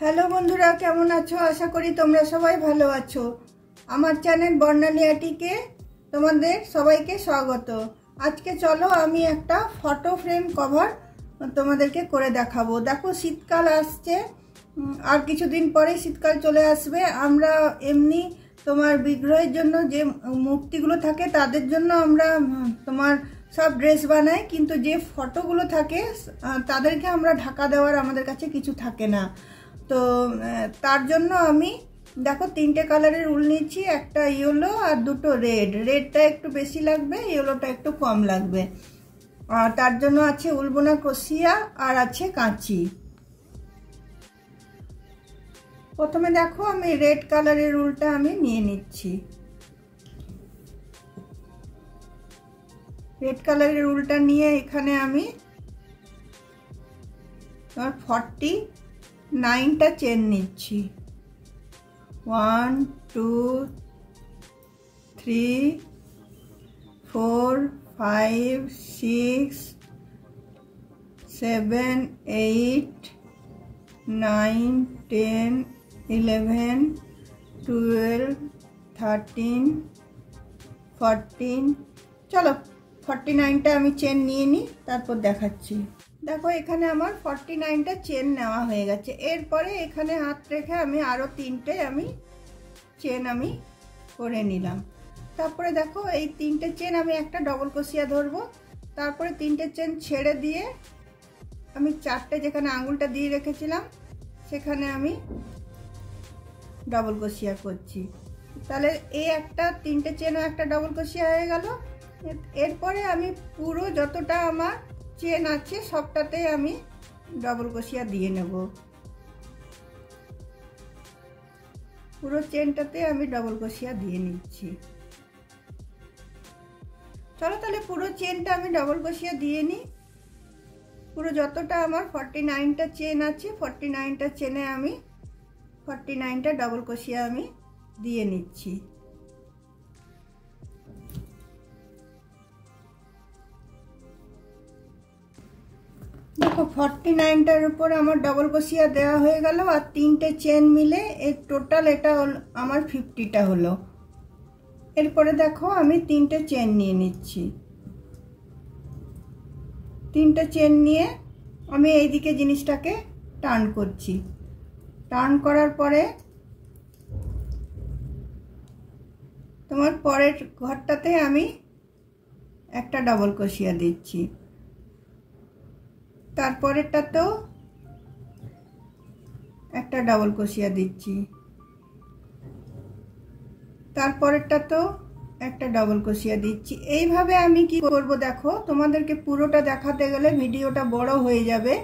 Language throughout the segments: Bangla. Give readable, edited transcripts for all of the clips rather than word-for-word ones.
হ্যালো বন্ধুরা, কেমন আছো? আশা করি তোমরা সবাই ভালো আছো। আমার চ্যানেল বর্ণালী আর্টিকে তোমাদের সবাইকে স্বাগত। আজকে চলো আমি একটা ফটো ফ্রেম কভার তোমাদেরকে করে দেখাবো। দেখো, শীতকাল আসছে, আর কিছুদিন পরে শীতকাল চলে আসবে। আমরা এমনি তোমার বিগ্রহের জন্য যে মূর্তিগুলো থাকে তাদের জন্য আমরা তোমার সব ড্রেস বানাই, কিন্তু যে ফটোগুলো থাকে তাদেরকে আমরা ঢাকা দেওয়ার আমাদের কাছে কিছু থাকে না। তো তার জন্য আমি দেখো তিনটে কালারের উল নিয়েছি, একটা ইয়েলো আর দুটো রেড। রেডটা একটু বেশি লাগবে, ইয়েলোটা একটু কম লাগবে। আর তার জন্য আছে উলবোনা ক্রোশিয়া আর আছে কাঁচি। প্রথমে দেখো আমি রেড কালারের উলটা আমি নিয়ে নিচ্ছি। রেড কালারের উলটা নিয়ে এখানে আমি 49টা চেন নিচ্ছি। 1 2 3 4 5 6 7 8 9 10 11 12 13 14। চলো 49টা আমি চেন নিয়ে নিই, তারপর দেখাচ্ছি। দেখো এখানে আমার 49টা চেন নেওয়া হয়ে গেছে। এরপরে এখানে হাত রেখে আমি আরও 3টে চেন আমি করে নিলাম। তারপরে দেখো এই 3টে চেন আমি একটা ডবল ক্রোশিয়া ধরবো। তারপরে 3টে চেন ছেড়ে দিয়ে আমি 4টে যেখানে আঙুলটা দিয়ে রেখেছিলাম সেখানে আমি ডবল ক্রোশিয়া করছি। তাহলে এই একটা 3টে চেনও একটা ডবল ক্রোশিয়া হয়ে গেল। এরপরে আমি পুরো যতটা আমার চেন আছে সবটাতে আমি ডবল ক্রোশিয়া দিয়ে নেব। পুরো চেনটাতে আমি ডবল ক্রোশিয়া দিয়ে নিচ্ছি। চলো তাহলে পুরো চেনটা আমি ডবল ক্রোশিয়া দিয়ে নিই। পুরো যতটা আমার 49টা চেন আছে 49টা চেনে আমি 49টা ডবল ক্রোশিয়া আমি দিয়ে নিচ্ছি। দেখো 49টার উপর আমার ডবল ক্রোশিয়া দেওয়া হয়ে গেল, আর 3টে চেন মিলে এর টোটাল এটা আমার 50টা হলো। এরপরে দেখো আমি 3টে চেন নিয়ে নিচ্ছি। 3টে চেন নিয়ে আমি এইদিকে জিনিসটাকে টার্ন করছি। টার্ন করার পরে তোমার পরের ঘরটাতে আমি একটা ডবল ক্রোশিয়া দিচ্ছি। তারপরেরটাতেও একটা ডবল ক্রোশিয়া দিচ্ছি। তারপরেরটাতেও একটা ডবল ক্রোশিয়া দিচ্ছি। এইভাবে আমি কি করব দেখো, তোমাদেরকে পুরোটা দেখাতে গেলে ভিডিওটা বড় হয়ে যাবে।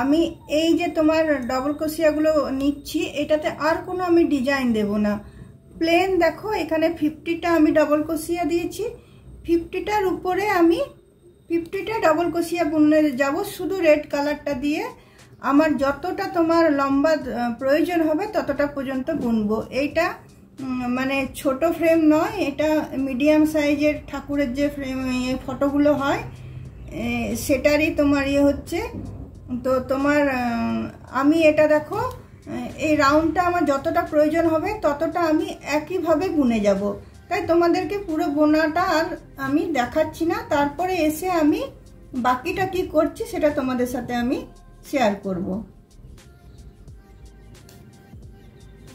আমি এই যে তোমার ডবল ক্রোশিয়াগুলো নিচ্ছি, এটাতে আর কোনো আমি ডিজাইন দেব না, প্লেন। দেখো এখানে 50টা আমি ডবল ক্রোশিয়া দিয়েছি। 50টার উপরে আমি 50টা ডবল ক্রোশিয়া বুনে যাব শুধু রেড কালারটা দিয়ে। আমার যতটা তোমার লম্বা প্রয়োজন হবে ততটা পর্যন্ত বুনবো। এইটা মানে ছোট ফ্রেম নয়, এটা মিডিয়াম সাইজের ঠাকুরের যে ফ্রেম ফটোগুলো হয় সেটারই তোমার হচ্ছে। তো তোমার আমি এটা দেখো এই রাউন্ডটা আমার যতটা প্রয়োজন হবে ততটা আমি একইভাবে বুনে যাব। তাই তোমাদেরকে পুরো বোনাটা আর আমি দেখাচ্ছি না। তারপরে এসে আমি বাকিটা কি করছি সেটা তোমাদের সাথে আমি শেয়ার করব।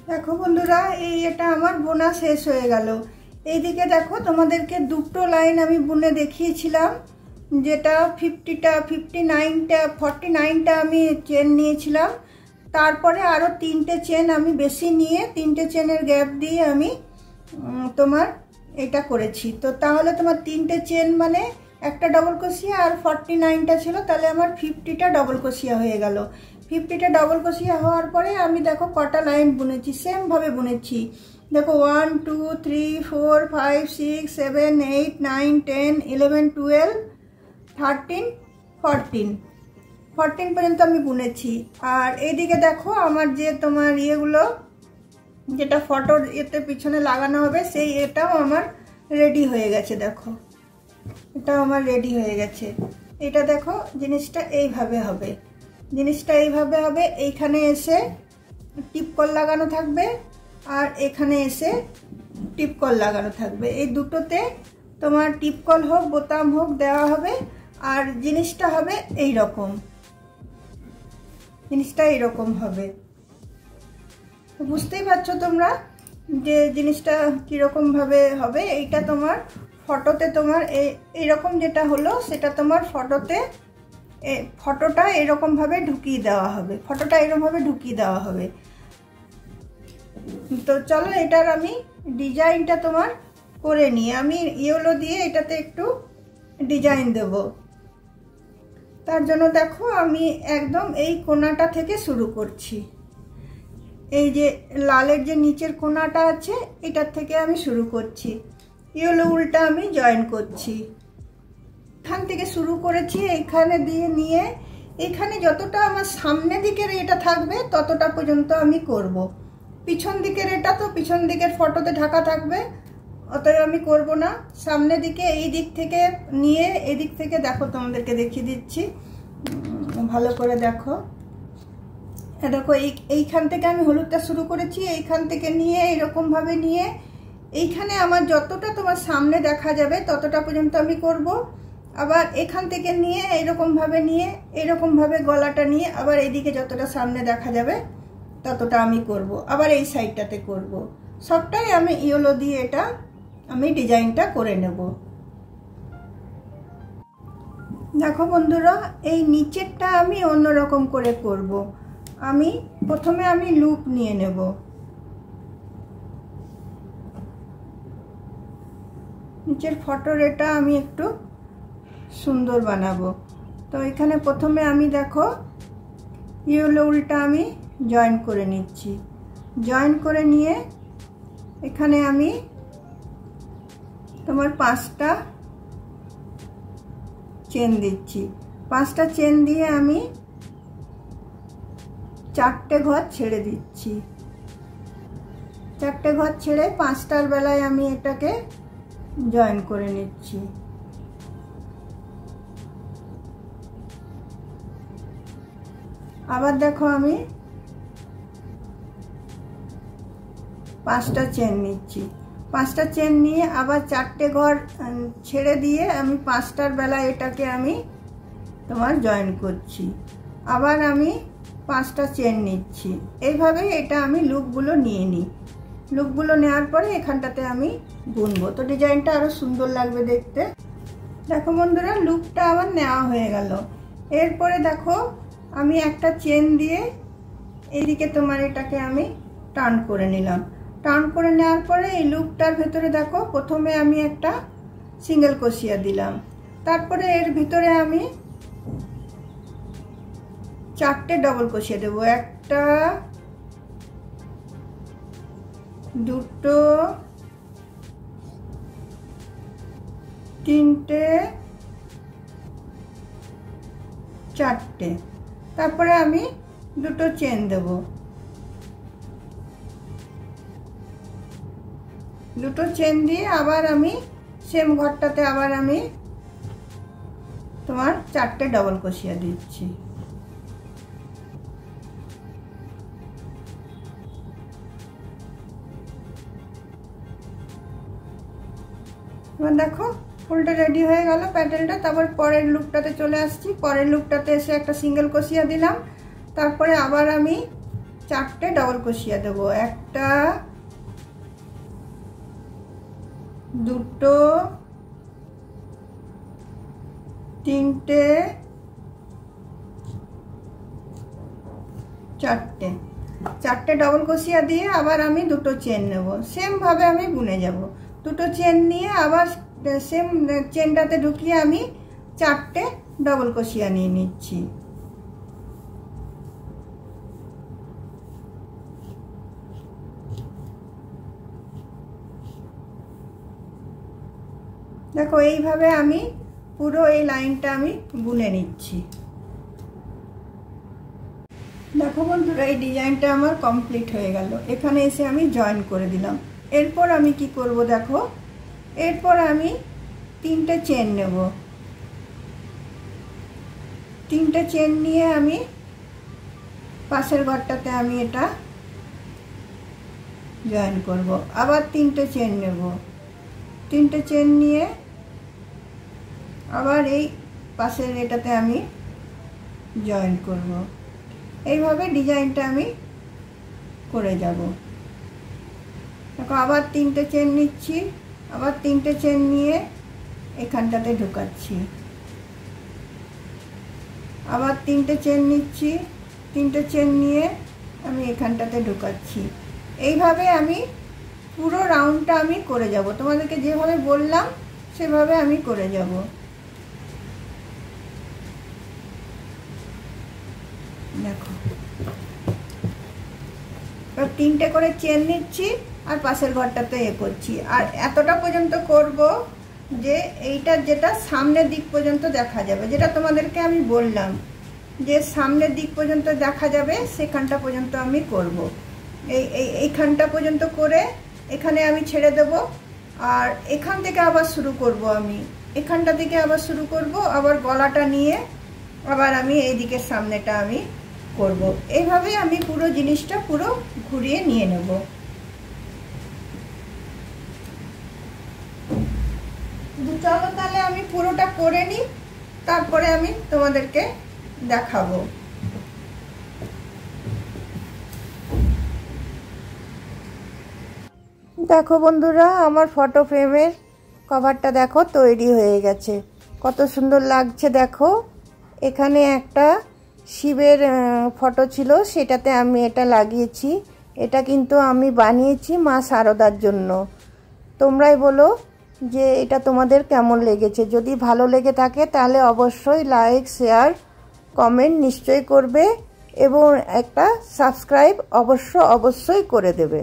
দেখো বন্ধুরা, এটা আমার বোনা শেষ হয়ে গেল। এইদিকে দেখো তোমাদেরকে দুটো লাইন আমি বুনে দেখিয়েছিলাম, যেটা 49টা আমি চেন নিয়েছিলাম। তারপরে আরও 3টে চেন আমি বেশি নিয়ে 3টে চেনের গ্যাপ দিয়ে আমি তোমার এটা করেছি। তো তাহলে তোমার 3টে চেন মানে একটা ডবল ক্রোশিয়া আর 49টা ছিল, তাহলে আমার 50টা ডবল ক্রোশিয়া হয়ে গেল। 50টা ডবল ক্রোশিয়া হওয়ার পরে আমি দেখো কটা লাইন বুনেছি, সেমভাবে বুনেছি। দেখো 1 2 3 4 5 6 7 8 9 10 11 12 13 14 পর্যন্ত আমি বুনেছি। আর এইদিকে দেখো আমার যে তোমার ইয়েগুলো যেটা ফটোর এতে পিছনে লাগানো হবে সেই এটাও আমার রেডি হয়ে গেছে। দেখো এটাও আমার রেডি হয়ে গেছে। এটা দেখো জিনিসটা এইভাবে হবে। জিনিসটা এইভাবে হবে। এইখানে এসে টিপকল লাগানো থাকবে আর এখানে এসে টিপকল লাগানো থাকবে। এই দুটোতে তোমার টিপকল হোক বোতাম হোক দেওয়া হবে। আর জিনিসটা হবে এই রকম, জিনিসটা এইরকম হবে। বুঝতেই পারছো তোমরা যে জিনিসটা কীরকম ভাবে হবে। এইটা তোমার ফটোতে তোমার এইরকম যেটা হলো সেটা তোমার ফটোটা এরকম ভাবে ঢুকিয়ে দেওয়া হবে, ফটোটা এরকম ভাবে ঢুকিয়ে দেওয়া হবে। তো চলো এটার আমি ডিজাইনটা তোমার করে নিই। আমি ইয়েলো দিয়ে এটাতে একটু ডিজাইন দেব। তার জন্য দেখো আমি একদম এই কোণাটা থেকে শুরু করছি। এই যে লালের যে নিচের কোণাটা আছে এটার থেকে আমি শুরু করছি। ইয়েলো উলটা আমি জয়েন করছি। এখান থেকে শুরু করেছি, এইখানে দিয়ে নিয়ে এখানে যতটা আমার সামনে দিকের এটা থাকবে ততটা পর্যন্ত আমি করব। পিছন দিকের এটা তো পিছন দিকের ফটোতে ঢাকা থাকবে, অতএব আমি করব না। সামনে দিকে এই দিক থেকে নিয়ে এদিক থেকে দেখো, তোমাদেরকে দেখিয়ে দিচ্ছি ভালো করে দেখো। দেখো এইখান থেকে আমি হলুদটা শুরু করেছি, এইখান থেকে নিয়ে এরকম ভাবে নিয়ে এইখানে আমার যতটা তোমার সামনে দেখা যাবে ততটা পর্যন্ত আমি করব। আবার এখান থেকে নিয়ে এরকম ভাবে গলাটা নিয়ে আবার এইদিকে যতটা সামনে দেখা যাবে ততটা আমি করব। আবার এই সাইডটাতে করব। সবটাই আমি ইয়েলো দিয়ে এটা আমি ডিজাইনটা করে নেব। দেখো বন্ধুরা, এই নিচেরটা আমি অন্যরকম করে করব। আমি প্রথমে আমি লুপ নিয়ে নেব। নিচের ফটোর এটা আমি একটু সুন্দর বানাবো। তো এখানে প্রথমে আমি দেখো ইয়েলো উলটা আমি জয়েন করে নিচ্ছি। জয়েন করে নিয়ে এখানে আমি তোমার 5টা চেন দিচ্ছি। 5টা চেন দিয়ে আমি 4টে ঘর ছেড়ে দিচ্ছি। 4টে ঘর ছেড়ে 5টার বেলায় আমি এটাকে জয়েন করে নিচ্ছি। আবার দেখো আমি 5টা চেন নিচ্ছি। 5টা চেন নিয়ে আবার 4টে ঘর ছেড়ে দিয়ে আমি 5টার বেলায় এটাকে আমি তোমার জয়েন করছি। আবার আমি 5টা চেন নিচ্ছি। এইভাবে এটা আমি লুপগুলো নিয়ে নিই। লুপগুলো নেওয়ার পরে এখানটাতে আমি বুনবো, তো ডিজাইনটা আরো সুন্দর লাগবে দেখতে। দেখো বন্ধুরা, লুপটা আমার নেওয়া হয়ে গেল। এরপরে দেখো আমি একটা চেন দিয়ে এইদিকে তোমার এটাকে আমি টার্ন করে নিলাম। টার্ন করে নেওয়ার পরে এই লুপটার ভেতরে দেখো প্রথমে আমি একটা সিঙ্গেল ক্রোশিয়া দিলাম। তারপরে এর ভিতরে আমি 4টে ডবল ক্রোশিয়া দেবো। 1টা 2টো 3টে 4টে। তারপরে আমি 2টো চেন দেব। 2টো চেন দিয়ে আবার আমি সেম ঘরটাতে আবার আমি তোমার 4টে ডবল ক্রোশিয়া দিচ্ছি। এবার দেখো ফুলটা রেডি হয়ে গেল প্যাটেলটা। তারপর পরের লুপটাতে চলে আসছি। পরের লুপটাতে এসে একটা সিঙ্গেল ক্রোশিয়া দিলাম। তারপরে আবার আমি 4টে ডবল ক্রোশিয়া দেব। 1টা 2টো 3টে 4টে। 4টে ডবল ক্রোশিয়া দিয়ে আবার আমি 2টো চেন নেব। সেম ভাবে আমি বুনে যাব। 2টো চেন নিয়ে আবার সেম চেনটাতে ঢুকিয়ে আমি 4টে ডবল ক্রোশিয়া নিয়ে নিচ্ছি। দেখো এইভাবে আমি পুরো এই লাইনটা আমি বুনে নিচ্ছি। দেখো বন্ধুরা, এই ডিজাইনটা আমার কমপ্লিট হয়ে গেল। এখানে এসে আমি জয়েন করে দিলাম। এরপর আমি কি করব দেখো, এরপর আমি 3টে চেন নেব। 3টে চেন নিয়ে আমি পাশের ঘরটাতে আমি এটা জয়েন করব। আবার 3টে চেন নেব, 3টে চেন নিয়ে আবার এই পাশের এটাতে আমি জয়েন করব। এইভাবে ডিজাইনটা আমি করে যাব। দেখো আবার 3টে চেন নিচ্ছি, আবার 3টে চেন নিয়ে এখানটাতে ঢোকাচ্ছি, আবার 3টে চেন নিচ্ছি, 3টে চেন নিয়ে আমি এখানটাতে ঢোকাচ্ছি। এইভাবে আমি পুরো রাউন্ডটা আমি করে যাব। তোমাদেরকে যেভাবে বললাম সেভাবে আমি করে যাব। দেখো এবার 3টে করে চেন নিচ্ছি আর পাশের ঘরটাতে করছি। আর এতটা পর্যন্ত করব যে এইটার যেটা সামনের দিক পর্যন্ত দেখা যাবে, যেটা তোমাদেরকে আমি বললাম যে সামনের দিক পর্যন্ত দেখা যাবে সেখানটা পর্যন্ত আমি করব। এইখানটা পর্যন্ত করে এখানে আমি ছেড়ে দেব। আর এখান থেকে আবার শুরু করব, আমি এখানটা থেকে আবার শুরু করব, আবার গলাটা নিয়ে আবার আমি এই দিকের সামনেটা আমি করব। এইভাবে আমি পুরো জিনিসটা পুরো ঘুরিয়ে নিয়ে নেব। চলো তাহলে আমি পুরোটা করে নিই, তারপরে আমি তোমাদেরকে দেখাবো। দেখো বন্ধুরা, আমার ফটো ফ্রেমের কভারটা দেখো তৈরি হয়ে গেছে, কত সুন্দর লাগছে। দেখো এখানে একটা শিবের ফটো ছিল, সেটাতে আমি এটা লাগিয়েছি। এটা কিন্তু আমি বানিয়েছি মা শারদার জন্য। তোমরাই বলো যে এটা তোমাদের কেমন লেগেছে। যদি ভালো লেগে থাকে তাহলে অবশ্যই লাইক, শেয়ার, কমেন্ট নিশ্চয়ই করবে এবং একটা সাবস্ক্রাইব অবশ্যই করে দেবে।